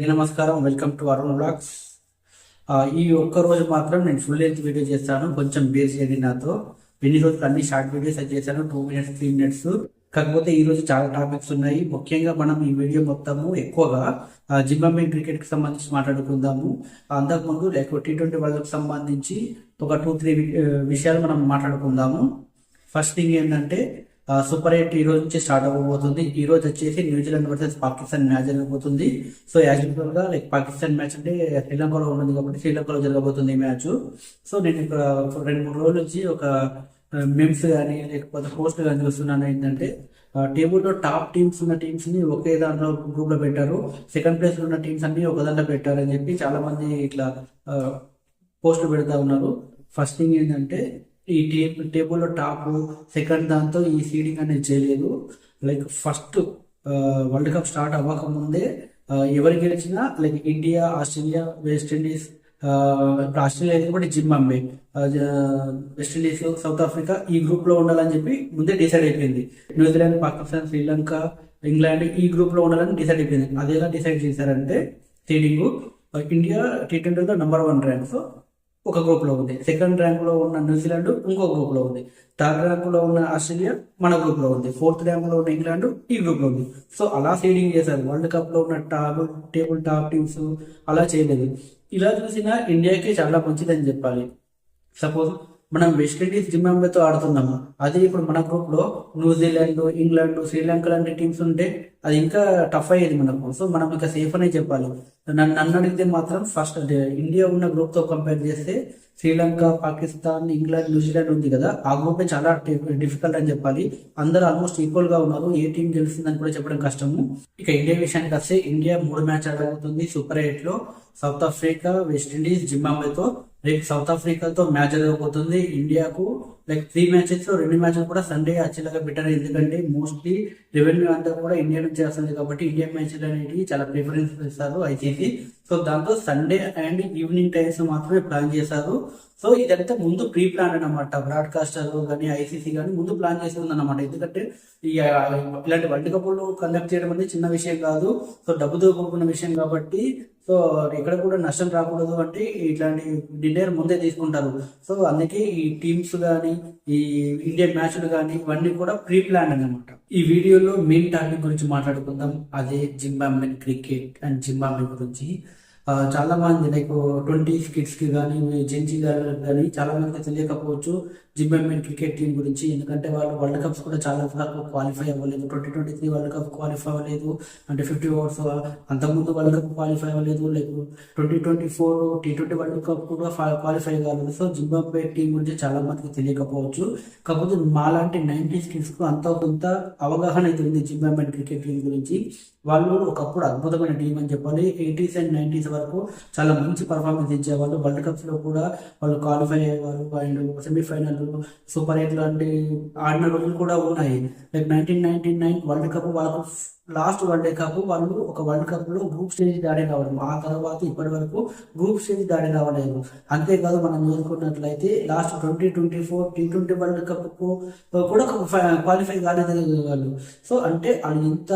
నమస్కారం, welcome to Arun blogs. ఈ ఒక్క రోజు మాత్రం నేను ఫుల్ లెంత్ వీడియో చేస్తాను. కొంచెం బేస్ చేయండి నాతో. ఎన్ని రోజులు అన్ని షార్ట్ వీడియోస్ అయితే చేశాను, 2 minutes 3 minutes. కాకపోతే ఈ రోజు చాలా టాపిక్స్ ఉన్నాయి. ముఖ్యంగా మనం ఈ వీడియో మొత్తము ఎక్కువగా జింబాబ్వే క్రికెట్ కి సంబంధించి మాట్లాడుకుందాము. అంతకుముందు T20 వరల్డ్ కప్ సంబంధించి ఒక 2-3 విషయాలు మనం మాట్లాడుకుందాము. ఫస్ట్ థింగ్ ఏంటంటే సూపర్ 8 ఈ రోజు నుంచి స్టార్ట్ అవ్వబోతుంది. ఈ రోజు వచ్చేసి న్యూజిలాండ్ వర్సెస్ పాకిస్తాన్ మ్యాచ్ జరగబోతుంది. సో యాజ్ యూజువల్ గా పాకిస్తాన్ మ్యాచ్ అంటే శ్రీలంకలో ఉంటుంది కాబట్టి శ్రీలంకలో జరగబోతుంది ఈ మ్యాచ్. సో నేను ఇక్కడ 2-3 రోజుల నుంచి ఒక మెమ్స్ కానీ లేకపోతే పోస్ట్ కానీ చూస్తున్నాను. ఏంటంటే టేబుల్లో టాప్ టీమ్స్ ఉన్న టీమ్స్ ని ఒకే దాంట్లో గ్రూప్ లో పెట్టారు, సెకండ్ ప్లేస్ లో ఉన్న టీమ్స్ అన్ని ఒక దాంట్లో పెట్టారు అని చెప్పి చాలా మంది ఇట్లా పోస్టులు పెడతా ఉన్నారు. ఫస్ట్ థింగ్ ఏంటంటే ఈ టేబుల్లో టాప్ సెకండ్ దాంతో ఈ సీడింగ్ అనేది చేయలేదు. Like first world cup start అవ్వకముందే ఎవరు గెలిచినా like India, Australia, West Indies, Australia అయితే జింబాబ్వే, వెస్టిండీస్, సౌత్ ఆఫ్రికా ఈ గ్రూప్ లో ఉండాలని చెప్పి ముందే డిసైడ్ అయిపోయింది. న్యూజిలాండ్, పాకిస్తాన్, శ్రీలంక, ఇంగ్లాండ్ ఈ గ్రూప్ లో ఉండాలని డిసైడ్ అయిపోయింది. అదేలా డిసైడ్ చేశారంటే సీడింగ్ ఇండియా T20లో నంబర్ 1 ర్యాంక్ ఒక గ్రూప్ లో ఉంది, సెకండ్ ర్యాంక్ లో ఉన్న న్యూజిలాండ్ ఇంకో గ్రూప్ లో ఉంది, థర్డ్ ర్యాంక్ లో ఉన్న ఆస్ట్రేలియా మన గ్రూప్ లో ఉంది, ఫోర్త్ ర్యాంక్ లో ఉన్న ఇంగ్లాండ్ ఈ గ్రూప్ లో ఉంది. సో అలా సీడింగ్ చేశారు. వరల్డ్ కప్ లో ఉన్న టేబుల్ టాప్ టీమ్స్ అలా చేయలేదు. ఇలా చూసినా ఇండియాకి చాలా మంచిదని చెప్పాలి. సపోజ్ మనం వెస్టిండీస్, జింబాబ్వేతో ఆడుతున్నాము, అదే ఇప్పుడు మన గ్రూప్ లో న్యూజిలాండ్, ఇంగ్లాండ్, శ్రీలంక లాంటి టీమ్స్ ఉంటే అది ఇంకా టఫ్ అయ్యేది మనకు. సో మనం ఇంకా సేఫ్ అనే చెప్పాలి. నన్ను అడిగితే మాత్రం ఫస్ట్ ఇండియా ఉన్న గ్రూప్ తో కంపేర్ చేస్తే శ్రీలంక, పాకిస్తాన్, ఇంగ్లాండ్, న్యూజిలాండ్ ఉంది కదా, ఆ గ్రూప్ చాలా డిఫికల్ట్ అని చెప్పాలి. అందరూ ఆల్మోస్ట్ ఈక్వల్ గా ఉన్నారు. ఏ టీం గెలుస్తుందని కూడా చెప్పడం కష్టము. ఇక ఇండియా విషయానికి వస్తే ఇండియా 3 మ్యాచ్ ఆడబోతుంది సూపర్ 8 లో. సౌత్ ఆఫ్రికా, వెస్టిండీస్, జింబాబ్వేతో. రేపు సౌత్ ఆఫ్రికాతో మ్యాచ్ జరగబోతుంది. ఇండియాకు లైక్ 3 మ్యాచెస్ లో 2 మ్యాచ్లు కూడా సండే యాక్చువల్గా బెటర్, ఎందుకంటే మోస్ట్లీ రెవెన్యూ అంతా కూడా ఇండియా నుంచి వస్తుంది కాబట్టి ఇండియా మ్యాచ్లు అనేవి చాలా ప్రిఫరెన్స్ ఇస్తారు ఐసీసీ. సో దాంతో సండే అండ్ ఈవినింగ్ టైమ్స్ మాత్రమే ప్లాన్ చేశారు. సో ఇదంతా ముందు ప్రీ ప్లాన్ అనమాట. బ్రాడ్కాస్టర్ కానీ ఐసీసీ కానీ ముందు ప్లాన్ చేసి ఉందన్నమాట. ఎందుకంటే ఇలాంటి వరల్డ్ కప్లు కండక్ట్ చేయడం అనేది చిన్న విషయం కాదు. సో డబ్బుతో కూడుకున్న విషయం కాబట్టి సో ఇక్కడ కూడా నష్టం రాకూడదు అంటే ఇట్లాంటి డిన్నర్ ముందే తీసుకుంటారు. సో అందుకే ఈ టీమ్స్ కానీ ఈ ఇండియన్ మ్యాచ్లు కానీ ఇవన్నీ కూడా ప్రీ ప్లాన్ అన్నమాట. ఈ వీడియోలో మెయిన్ టాపిక్ గురించి మాట్లాడుకుందాం, అదే జింబాబ్వే క్రికెట్ అండ్ జింబాబ్వే గురించి. చాలా మంది లైక్ 20s కిడ్స్ కి కానీ జెన్జీ కానీ చాలా మందికి తెలియకపోవచ్చు జింబాబ్వే క్రికెట్ టీం గురించి. ఎందుకంటే వాళ్ళు వరల్డ్ కప్స్ కూడా చాలా వరకు క్వాలిఫై అవ్వలేదు. 2023 వరల్డ్ కప్ క్వాలిఫై అవ్వలేదు, అంటే 50 ఓవర్స్. అంతకుముందు వరల్డ్ కప్ క్వాలిఫై అవ్వలేదు. లైక్ 2024 T20 వరల్డ్ కప్ కూడా క్వాలిఫై కాలేదు. సో జింబాబ్వే టీం గురించి చాలా మందికి తెలియకపోవచ్చు. కాకపోతే మాలాంటి 90s కిడ్స్ కు అంత కొంత అవగాహన అయితే ఉంది జింబాబ్వే క్రికెట్ టీం గురించి. వాళ్ళు ఒకప్పుడు అద్భుతమైన టీం అని చెప్పాలి. 80s అండ్ 90s వరకు చాలా మంచి పర్ఫార్మెన్స్ ఇచ్చేవాళ్ళు. వరల్డ్ కప్స్ లో కూడా వాళ్ళు క్వాలిఫై అయ్యేవారు అండ్ సెమీఫైనల్, సూపర్ 8 లాంటి ఆడిన రోజులు కూడా ఉన్నాయి. లైక్ 1999 వరల్డ్ కప్ వాళ్ళకు లాస్ట్ వరల్డ్ కప్. వాళ్ళు ఒక వరల్డ్ కప్ లో గ్రూప్ స్టేజ్ దాడి రావడం, ఆ తర్వాత ఇప్పటి వరకు గ్రూప్ స్టేజ్ దాడి రావలేదు. అంతేకాదు మనం చూసుకున్నట్లయితే లాస్ట్ 2024 T20 వరల్డ్ కప్ కూడా క్వాలిఫై కాలేదు వాళ్ళు. సో అంటే వాళ్ళు ఇంత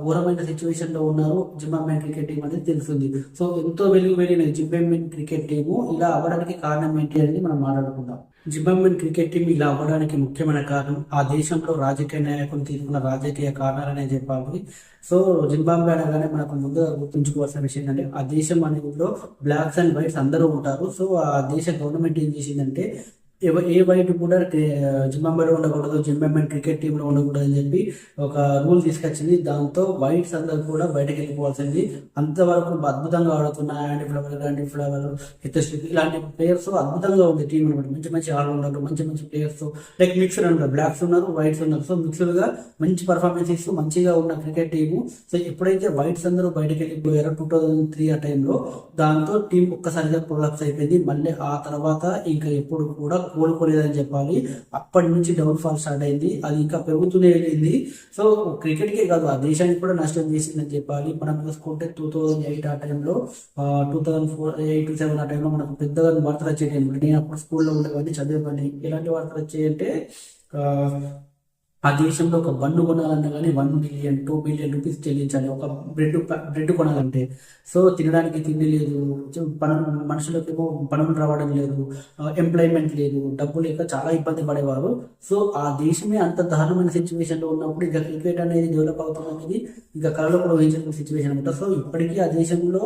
ఘోరమైన సిచ్యువేషన్ లో ఉన్నారు జింబాబ్వే క్రికెట్ టీం అనేది తెలుస్తుంది. సో ఎంతో వెలుగు వెళ్ళిన జింబాబ్వే క్రికెట్ టీము ఇలా అవ్వడానికి కారణం ఏంటి అనేది మనం మాట్లాడుకుందాం. జింబాబ్వే క్రికెట్ టీం ఇలా అవ్వడానికి ముఖ్యమైన కారణం ఆ దేశంలో రాజకీయ నాయకులు తీసుకున్న రాజకీయ కారణాలనే చెప్పాలి. సో జింబాబ్వే అనగానే మనకు ముందుగా గుర్తుంచుకోవాల్సిన విషయం ఏంటంటే ఆ దేశం అనేది బ్లాక్స్ అండ్ వైట్స్ అందరూ ఉంటారు. సో ఆ దేశ గవర్నమెంట్ ఏం చేసిందంటే ఏ వైట్ కూడా జింబాబ్వేలో ఉండకూడదు, జింబాబ్వే క్రికెట్ టీంలో ఉండకూడదు అని చెప్పి ఒక రూల్ తీసుకొచ్చింది. దాంతో వైట్స్ అందరూ కూడా బయటకు వెళ్ళిపోవాల్సింది. అంతవరకు అద్భుతంగా ఆడుతున్న యాంటీ ఫ్లవర్, హితశ్రీ ఇలాంటి ప్లేయర్స్ అద్భుతంగా ఉంది టీం అనమాట. మంచి మంచి ఆల్రౌండర్లు, మంచి మంచి ప్లేయర్స్, లైక్ మిక్స్డ్ ఉన్నారు, బ్లాక్స్ ఉన్నారు, వైట్స్ ఉన్నారు. సో మిక్స్డ్ గా మంచి పర్ఫార్మెన్స్ ఇస్తూ మంచిగా ఉన్న క్రికెట్ టీము. సో ఎప్పుడైతే వైట్స్ అందరూ బయటకు వెళ్ళిపోయారో 2003 ఆ టైంలో, దాంతో టీం ఒక్కసారిగా కొలాప్స్ అయిపోయింది. మళ్ళీ ఆ తర్వాత ఇంకా ఎప్పుడు కూడా కోలుకోలేదని చెప్పాలి. అప్పటి నుంచి డౌన్ ఫాల్ స్టార్ట్ అయింది. అది ఇంకా పెరుగుతూనే వెళ్ళింది. సో క్రికెట్ కే కాదు ఆ దేశానికి కూడా నష్టం చేసిందని చెప్పాలి. మనం చూసుకుంటే 2008 ఆ టైంలో, 2004-8-7 ఆ టైంలో మనకు పెద్దగా వార్తలు వచ్చేది. నేను అప్పుడు స్కూల్లో ఉండేవాడిని, చదివేవాడిని. ఎలాంటి వార్తలు వచ్చాయంటే ఆ దేశంలో ఒక బండు కొనాలన్నా కానీ 1 మిలియన్ 2 మిలియన్ రూపీస్ చెల్లించాలి ఒక బ్రెడ్ కొనాలంటే. సో తినడానికి తిండి లేదు, పనం మనుషులకేమో పనులు రావడం లేదు, ఎంప్లాయ్మెంట్ లేదు, డబ్బు లేక చాలా ఇబ్బంది పడేవారు. సో ఆ దేశమే అంత దారుణమైన సిచ్యువేషన్లో ఉన్నప్పుడు ఇంకా క్రికెట్ అనేది డెవలప్ అవుతుంది అనేది ఇంకా కళలో కూడా ఊహించిన సిచ్యువేషన్ అనమాట. సో ఇప్పటికీ ఆ దేశంలో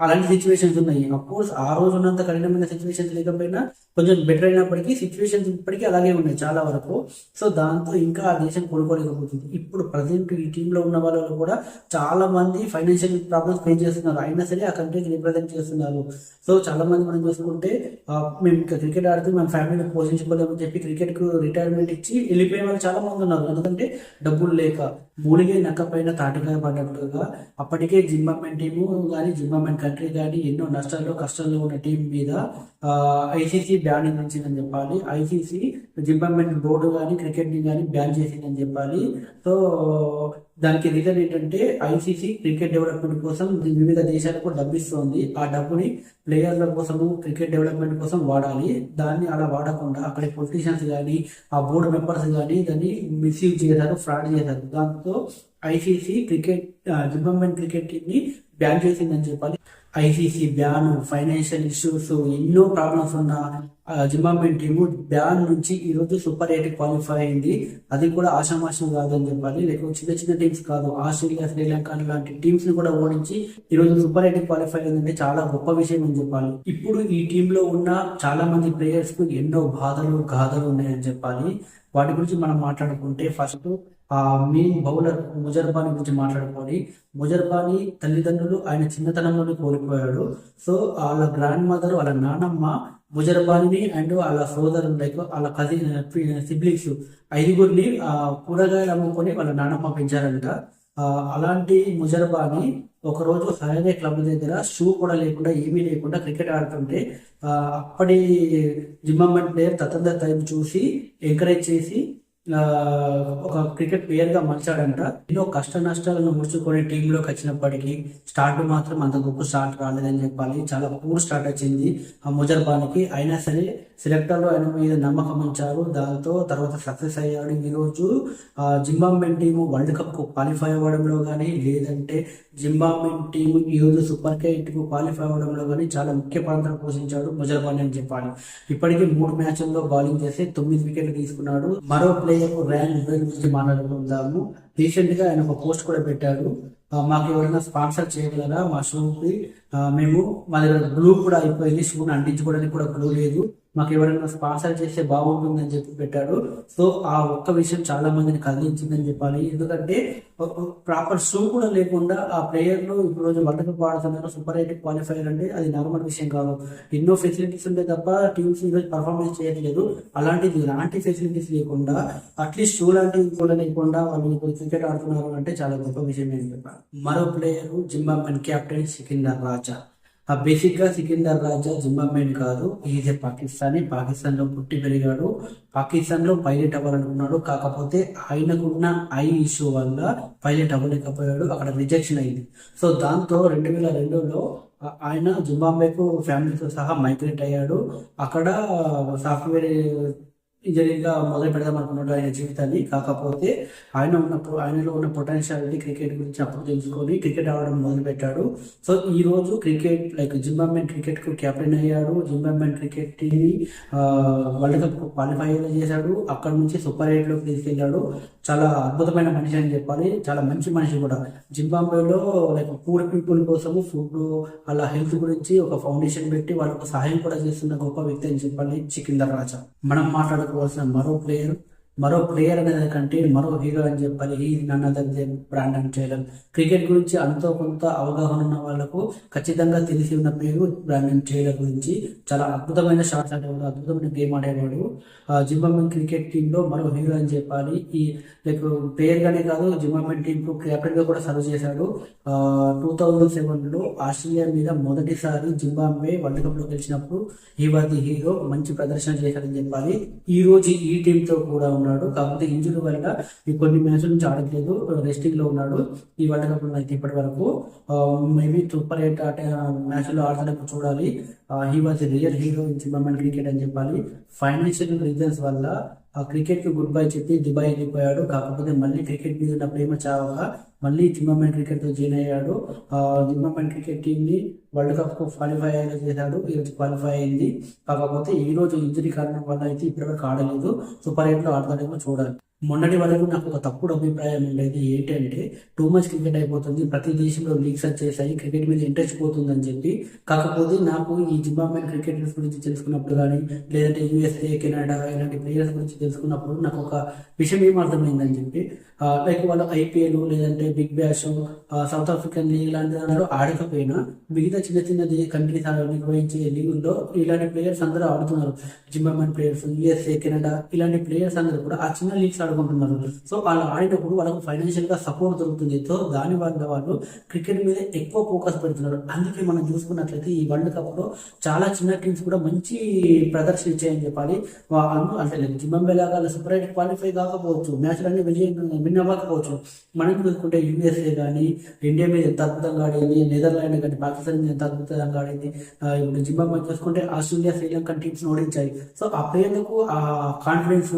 అలాంటి సిచ్యువేషన్స్ ఉన్నాయి. అఫ్కోర్స్ ఆ రోజు ఉన్నంత కఠినమైన సిచ్యువేషన్స్ లేకపోయినా కొంచెం బెటర్ అయినప్పటికీ సిచ్యువేషన్స్ ఇప్పటికీ అలాగే ఉన్నాయి చాలా వరకు. సో దాంతో ఇంకా ఆ దేశం కోలుకోలేకపోతుంది. ఇప్పుడు ప్రజెంట్ ఈ టీంలో ఉన్న వాళ్ళు కూడా చాలా మంది ఫైనాన్షియల్ ప్రాబ్లమ్స్ ఫేస్ చేస్తున్నారు, అయినా సరే ఆ కంట్రీకి రిప్రజెంట్ చేస్తున్నారు. సో చాలా మంది మనం చూసుకుంటే మేము ఇంకా క్రికెట్ ఆడుతూ మన ఫ్యామిలీని పోషించుకోలేమని చెప్పి క్రికెట్ కు రిటైర్మెంట్ ఇచ్చి వెళ్ళిపోయే వాళ్ళు చాలా మంది ఉన్నారు. ఎందుకంటే డబ్బులు లేక మూలిగే నక్క పైన తాటికాయ పడ్డట్టుగా అప్పటికే జింబాబ్వే టీము కానీ జింబాబ్వే కంట్రీ కానీ ఎన్నో నష్టాల్లో కష్టాల్లో ఉన్న టీం మీద ఐసీసీ బ్యాన్ విధించిందని చెప్పాలి. ఐసీసీ జింబాబ్వే బోర్డు కానీ క్రికెట్ ని కానీ బ్యాన్ చేసిందని చెప్పాలి. సో దానికి రీజన్ ఏంటంటే ఐసీసీ క్రికెట్ డెవలప్మెంట్ కోసం వివిధ దేశాలకు డబ్బు ఇస్తుంది. ఆ డబ్బుని ప్లేయర్ల కోసము క్రికెట్ డెవలప్మెంట్ కోసం వాడాలి. దాన్ని అలా వాడకుండా అక్కడ పొలిటీషియన్స్ కానీ ఆ బోర్డు మెంబర్స్ కానీ దాన్ని మిస్యూజ్ చేశారు, ఫ్రాడ్ చేశారు. దాంతో ఐసీసీ జింబాబ్వే క్రికెట్ టీమ్ ని బ్యాన్ చేసిందని చెప్పాలి. ఐసీసీ బ్యాన్, ఫైనాన్షియల్ ఇష్యూస్, ఎన్నో ప్రాబ్లమ్స్ ఉన్న జింబాబ్వే టీము బ్యాన్ నుంచి ఈరోజు సూపర్ 8 క్వాలిఫై అయింది. అది కూడా ఆషామాషం కాదని చెప్పాలి. లేకపోతే చిన్న చిన్న టీమ్స్ కాదు, ఆస్ట్రేలియా, శ్రీలంక లాంటి టీమ్స్ ని కూడా ఓడించి ఈరోజు సూపర్ 8 క్వాలిఫై అయిందంటే చాలా గొప్ప విషయం అని చెప్పాలి. ఇప్పుడు ఈ టీంలో ఉన్న చాలా మంది ప్లేయర్స్ కు ఎన్నో బాధలు గాథలు ఉన్నాయని చెప్పాలి. వాటి గురించి మనం మాట్లాడుకుంటే ఫస్ట్ మెయిన్ బౌలర్ ముజర్బానీ గురించి మాట్లాడుకోవాలి. ముజర్బానీ తల్లిదండ్రులు ఆయన చిన్నతనంలోనే కోల్పోయాడు. సో వాళ్ళ గ్రాండ్ మదర్, వాళ్ళ నానమ్మ ముజర్బానీని అండ్ వాళ్ళ సోదరు లైక్ వాళ్ళ కజిన్ సిబ్లింగ్స్ 5గురిని కూరగాయలు అమ్ముకొని వాళ్ళ నానమ్మ పెంచారంట. అలాంటి ముజర్బానీ ఒకరోజు హైవే క్లబ్ దగ్గర షూ కూడా లేకుండా ఏమీ లేకుండా క్రికెట్ ఆడుతుంటే అప్పటి జింబాబ్వే ప్లేయర్ తతందర్ తైబ్ చూసి ఎంకరేజ్ చేసి ఒక క్రికెట్ ప్లేయర్ గా మలిచాడంట. ఎన్నో కష్ట నష్టాలను ముడుచుకొని టీంలోకి వచ్చినప్పటికీ స్టార్ట్ మాత్రం అంత గొప్ప స్టార్ట్ రాలేదని చెప్పాలి. చాలా పూర్ స్టార్ట్ వచ్చింది ఆ ముజర్బానికి. అయినా సరే సెలెక్టర్లు ఆయన మీద నమ్మకం ఉంచారు. దాంతో తర్వాత సక్సెస్ అయ్యాడు. ఈరోజు జింబాబ్వే టీము వరల్డ్ కప్ కు క్వాలిఫై అవ్వడంలో కానీ లేదంటే జింబాబ్వే టీము ఈరోజు సూపర్ 8 కు క్వాలిఫై అవ్వడంలో కానీ చాలా ముఖ్య పాత్ర పోషించాడు ముజర్బానీ అని చెప్పాలి. ఇప్పటికీ 3 మ్యాచ్ల్లో బౌలింగ్ చేసి 9 వికెట్లు తీసుకున్నాడు. మరో ప్లేయర్ ర్యాన్ గురించి మాట్లాడుకుందాము. రీసెంట్ గా ఆయన ఒక పోస్ట్ కూడా పెట్టాడు, మాకు ఎవరైనా స్పాన్సర్ చేయగలరా మా షూకి, మేము మా దగ్గర గ్లూ కూడా అయిపోయింది, షూని అంటించుకోవడానికి కూడా గ్లూ లేదు, మాకు ఎవరైనా స్పాన్సర్ చేస్తే బాగుంటుందని చెప్పి పెట్టాడు. సో ఆ ఒక్క విషయం చాలా మందిని కదిలించిందని చెప్పాలి. ఎందుకంటే ప్రాపర్ షూ కూడా లేకుండా ఆ ప్లేయర్లు ఇప్పుడు రోజు వరల్డ్ కప్ ఆడుతున్నారు, సూపర్ 8 క్వాలిఫైర్ అంటే అది నార్మల్ విషయం కాదు. ఎన్నో ఫెసిలిటీస్ ఉంటే తప్ప టీమ్స్ ఈరోజు పర్ఫార్మెన్స్ చేయట్లేదు. అలాంటిది ఇలాంటి ఫెసిలిటీస్ లేకుండా అట్లీస్ట్ షూ లాంటివి కూడా లేకుండా వాళ్ళు క్రికెట్ ఆడుతున్నారు అంటే చాలా గొప్ప విషయం అని చెప్పాలి. మరో ప్లేయర్ జింబాబ్వే కెప్టెన్ సికిందర్ రాజా. బేసిక్ గా సికిందర్ రాజా జింబాబ్వే కాదు, ఈజ్ ఏ పాకిస్తానీ. పాకిస్తాన్ లో పుట్టి పెరిగాడు, పాకిస్తాన్ లో పైలట్ అవ్వాలనుకున్నాడు. కాకపోతే ఆయనకున్న ఐ ఇష్యూ వల్ల పైలట్ అవ్వలేకపోయాడు, అక్కడ రిజెక్షన్ అయింది. సో దాంతో 2002లో ఆయన జింబాబ్వేకు ఫ్యామిలీతో సహా మైగ్రేట్ అయ్యాడు. అక్కడ సాఫ్ట్వేర్ ఇంజనీరింగ్గా మొదలు పెడదాం అనుకున్నాడు ఆయన జీవితాన్ని. కాకపోతే ఆయనలో ఉన్న పొటెన్షియాలిటీ క్రికెట్ గురించి అప్పుడు తెలుసుకొని క్రికెట్ ఆడడం మొదలు పెట్టాడు. సో ఈ రోజు క్రికెట్ లైక్ జింబాబ్వే క్రికెట్ కు కెప్టెన్ అయ్యాడు. Zimbabwe cricket team world cup qualify చేశాడు. అక్కడ నుంచి సూపర్ 8 లోకి తీసుకెళ్లాడు. చాలా అద్భుతమైన మనిషి అని చెప్పాలి, చాలా మంచి మనిషి కూడా. జింబాబ్వేలో లైక్ పూర్ పీపుల్ కోసం ఫుడ్ అలా హెల్త్ గురించి ఒక ఫౌండేషన్ పెట్టి వాళ్ళకు సహాయం కూడా చేస్తున్న గొప్ప వ్యక్తి అని చెప్పాలి సికిందర్ రాజా. మనం మాట్లాడుకోవాల్సిన మరో ప్లేయర్ అనేది కంటే మరో హీరో అని చెప్పాలి. ఈ none other than Brandon Taylor. Cricket గురించి అంతో కొంత అవగాహన ఉన్న వాళ్ళకు ఖచ్చితంగా తెలిసి ఉన్న పేరు బ్రాండన్ టేలర్ గురించి. చాలా అద్భుతమైన షాట్స్ ఆడేవాడు, అద్భుతమైన గేమ్ ఆడేవాడు. జింబాబ్వే క్రికెట్ టీమ్ లో మరో హీరో అని చెప్పాలి. ఈ లైక్ ప్లేయర్ గానే కాదు, జింబాబ్వే టీమ్ కు కెప్టెన్ గా కూడా సర్వ్ చేశాడు. 2007లో ఆస్ట్రేలియా మీద మొదటిసారి జింబాబ్వే వరల్డ్ కప్ లో గెలిచినప్పుడు ఈ వారి హీరో మంచి ప్రదర్శన చేశాడని చెప్పాలి. ఈ రోజు ఈ టీమ్ తో కూడా ఉన్నాడు. కాకపోతే ఇంజురీ వల్ల ఈ కొన్ని మ్యాచ్ల నుంచి ఆడట్లేదు, రెస్టింగ్ లో ఉన్నాడు. ఈ వరల్డ్ కప్ లో అయితే ఇప్పటి వరకు మేబీ సూపర్ 8 మ్యాచ్ లో ఆడడానికి చూడాలి. He was real hero in Zimbabwe cricket అని చెప్పాలి. ఫైనాన్షియల్ రీజన్స్ వల్ల ఆ క్రికెట్కి గుడ్ బై చెప్పి దుబాయ్ వెళ్ళిపోయాడు. కాకపోతే మళ్ళీ క్రికెట్ మీద ఉన్న ప్రేమ చావగా మళ్ళీ జింబాబ్వే క్రికెట్తో జాయిన్ అయ్యాడు. జింబాబ్వే క్రికెట్ టీంని వరల్డ్ కప్కు క్వాలిఫై అయ్యేలా చేశాడు. ఈరోజు క్వాలిఫై అయింది. కాకపోతే ఈ రోజు ఇంజరీ కారణం వల్ల అయితే ఇప్పటివరకు ఆడలేదు. సూపర్ 8లో ఆడతాడేమో చూడాలి. మొన్నటి వరకు నాకు ఒక తప్పుడు అభిప్రాయం ఉండేది. ఏంటంటే టూ మచ్ క్రికెట్ అయిపోతుంది, ప్రతి దేశంలో లీగ్స్ వచ్చేసాయి, క్రికెట్ మీద ఇంట్రెస్ట్ పోతుందని చెప్పి. కాకపోతే నాకు ఈ జింబాబ్వే క్రికెటర్స్ గురించి తెలుసుకున్నప్పుడు కానీ, లేదంటే యూఎస్ఏ, కెనడా ఇలాంటి ప్లేయర్స్ గురించి తెలుసుకున్నప్పుడు నాకు ఒక విషయం ఏం అర్థమైందని చెప్పి, లైక్ వాళ్ళు ఐపీఎల్ లేదంటే Big Bash, South African league ఇలాంటి దాంట్లో ఆడకపోయినా మిగతా చిన్న చిన్న కంట్రీస్ నిర్వహించే లీగుల్లో ఇలాంటి ప్లేయర్స్ అందరూ ఆడుతున్నారు. జింబాబ్వే ప్లేయర్స్, యూఎస్ఏ, కెనడా ఇలాంటి ప్లేయర్స్ అందరూ కూడా ఆ చిన్న లీగ్స్ ఆడుకుంటున్నారు. సో వాళ్ళు ఆడేటప్పుడు వాళ్ళకు ఫైనాన్షియల్ గా సపోర్ట్ దొరుకుతుంది. సో దాని వల్ల వాళ్ళు క్రికెట్ మీద ఎక్కువ ఫోకస్ పెడుతున్నారు. అందుకే మనం చూసుకున్నట్లయితే ఈ వరల్డ్ కప్ లో చాలా చిన్న టీమ్స్ కూడా మంచి ప్రదర్శన ఇచ్చాయని చెప్పాలి. అంటే జింబాబ్వే లాగా సూపర్ 8 క్వాలిఫై కాకపోవచ్చు, మ్యాచ్లన్నీ విన్ అవ్వకపోవచ్చు. మనం చూసుకుంటే యూఎస్ఏ కానీ ఇండియా మీద ఎంత అద్భుతంగా ఆడింది, నెదర్లాండ్ కానీ పాకిస్తాన్ మీద ఎంత అద్భుతంగా ఆడింది. ఇప్పుడు జింబాబ్వే చూసుకుంటే ఆస్ట్రేలియా, శ్రీలంకన్ టీమ్స్ ఓడించాయి. సో ఆ ప్లేయర్లకు ఆ కాన్ఫిడెన్స్,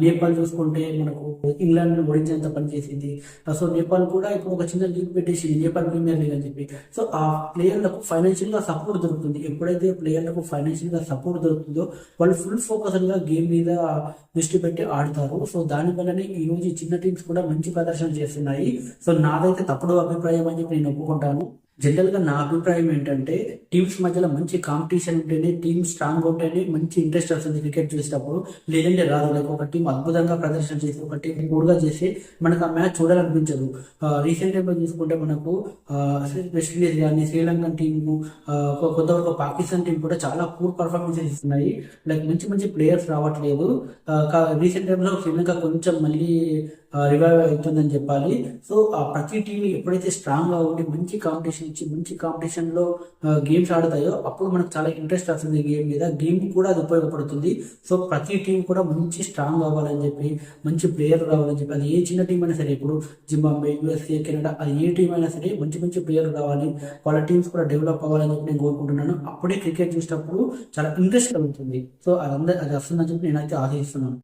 నేపాల్ చూసుకుంటే మనకు ఇంగ్లాండ్ ఓడించేంత పనిచేసింది. సో నేపాల్ కూడా ఇప్పుడు ఒక చిన్న లీగ్ పెట్టేసి నేపాల్ ప్రీమియర్ లీగ్ అని చెప్పి. సో ఆ ప్లేయర్లకు ఫైనాన్షియల్ గా సపోర్ట్ దొరుకుతుంది. ఎప్పుడైతే ప్లేయర్లకు ఫైనాన్షియల్ గా సపోర్ట్ దొరుకుతుందో వాళ్ళు ఫుల్ ఫోకస్డ్ గా గేమ్ మీద దృష్టి పెట్టి ఆడతారు. సో దాని వల్లనే ఈ రోజు చిన్న టీమ్స్ కూడా మంచి ప్రదర్శన చేస్తున్నాయి. సో నాదైతే తప్పుడు అభిప్రాయం అని చెప్పి నేను ఒప్పుకుంటాను. జనరల్ గా నా అభిప్రాయం ఏంటంటే టీమ్స్ మధ్యలో మంచి కాంపిటీషన్ ఉంటేనే, టీమ్ స్ట్రాంగ్ ఉంటేనే మంచి ఇంట్రెస్ట్ వస్తుంది క్రికెట్ చూసేటప్పుడు. లేదంటే రాదు. లైక్ ఒక టీం అద్భుతంగా ప్రదర్శన చేసి ఒక టీం కూడగా చేసి మనకు ఆ మ్యాచ్ చూడాలనిపించదు. రీసెంట్ టైంలో చూసుకుంటే మనకు వెస్టిండీస్ కానీ, శ్రీలంకన్ టీము, కొంతవరకు పాకిస్తాన్ టీం కూడా చాలా పూర్ పర్ఫార్మెన్సెస్ ఇస్తున్నాయి. లైక్ మంచి మంచి ప్లేయర్స్ రావట్లేదు. రీసెంట్ టైంలో శ్రీలంక కొంచెం మళ్ళీ రివైవ్ అవుతుందని చెప్పాలి. సో ఆ ప్రతి టీం ఎప్పుడైతే స్ట్రాంగ్ గా ఉండి మంచి కాంపిటీషన్ ఇచ్చి మంచి కాంపిటీషన్ లో గేమ్స్ ఆడతాయో అప్పుడు మనకు చాలా ఇంట్రెస్ట్ వస్తుంది గేమ్ మీద. గేమ్ కూడా అది ఉపయోగపడుతుంది. సో ప్రతి టీం కూడా మంచి స్ట్రాంగ్ అవ్వాలని చెప్పి, మంచి ప్లేయర్ రావాలని చెప్పి, అది ఏ చిన్న టీం అయినా సరే, ఇప్పుడు జింబాబ్వే, యూఎస్ఏ, కెనడా, అది ఏ టీం అయినా సరే మంచి మంచి ప్లేయర్ రావాలి, వాళ్ళ టీమ్స్ కూడా డెవలప్ అవ్వాలని చెప్పి నేను కోరుకుంటున్నాను. అప్పుడే క్రికెట్ చూసేటప్పుడు చాలా ఇంట్రెస్ట్ కలుగుతుంది. సో అది వస్తుందని చెప్పి నేనైతే ఆశిస్తున్నాను.